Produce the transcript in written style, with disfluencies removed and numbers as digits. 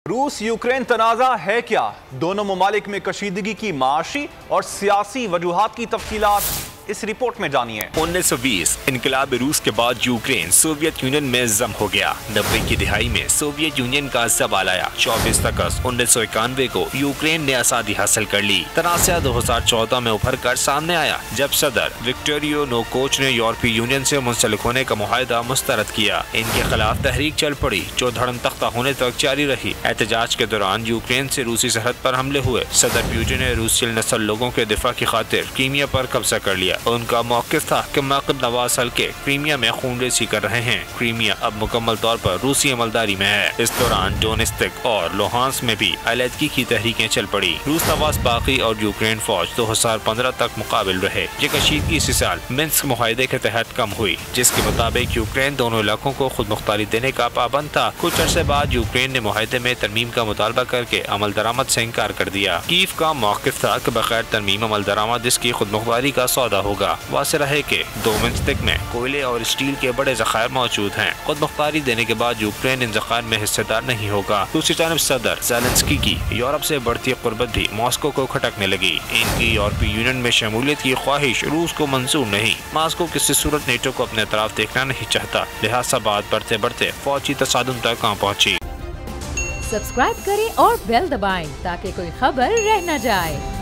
रूस यूक्रेन तनाज़ा है क्या? दोनों ममालिक में कशीदगी की माशी और सियासी वजूहात की तफसीलात इस रिपोर्ट में जानिए। 1920 इनकलाब रूस के बाद यूक्रेन सोवियत यूनियन में जम हो गया। 90 की दिहाई में सोवियत यूनियन का जवाल आया। 24 अगस्त 1991 को यूक्रेन ने आज़ादी हासिल कर ली। तनाज़ा 2014 में उभर कर सामने आया जब सदर विक्टोर यानुकोविच ने यूरोपीय यूनियन से मुंसलिक होने का मुआहदा मुस्तरद किया। इनके खिलाफ तहरीक चल पड़ी जो धड़म तख्ता होने तक जारी रही। एहतजाज के दौरान यूक्रेन से रूसी सरहद पर हमले हुए। सदर पुतिन ने रूसी नस्ल लोगों के दिफा की खातिर क्रीमिया पर कब्जा कर लिया। उनका मौक़िफ़ था कि माक़िब नवाज हल्के क्रीमिया में खूनरेज़ी कर रहे हैं। क्रीमिया अब मुकम्मल तौर पर रूसी अमलदारी में है। इस दौरान डोनेत्स्क और लुहांस्क में भी अलहदगी की तहरीकें चल पड़ी। रूस नवाज बाकी और यूक्रेन फौज 2015 तक मुकाबिल रहे। ये कशीदगी इसी साल मिन्स्क मुआहदे के तहत कम हुई, जिसके मुताबिक यूक्रेन दोनों इलाकों को खुद मुख्तारी देने का पाबंद था। कुछ अरसे बाद यूक्रेन ने मुआहदे में तरमीम का मुतालबा करके अमल दरामद से इनकार कर दिया। कीव का मौक़िफ़ था कि बगैर तरमीम अमल दरामद इसकी खुद मुख्तारी का सौदा होगा। वाज़ेह है कि डोनेत्स्क में कोयले और स्टील के बड़े ज़खायर मौजूद हैं। खुद मुख्तारी देने के बाद यूक्रेन इन ज़खायर में हिस्सेदार नहीं होगा। दूसरी जानब सदर ज़ेलेंस्की की यूरोप से बढ़ती कुर्बत भी मॉस्को को खटकने लगी। इनकी यूरोपीय यूनियन में शमूलियत की ख्वाहिश रूस को मंजूर नहीं। मॉस्को किसी सूरत नेटो को अपने तरफ देखना नहीं चाहता, लिहाजा बात बढ़ते बढ़ते फौजी तसादुम तक पहुँची। सब्सक्राइब करें और बेल दबाएं ताकि कोई खबर रह न जाए।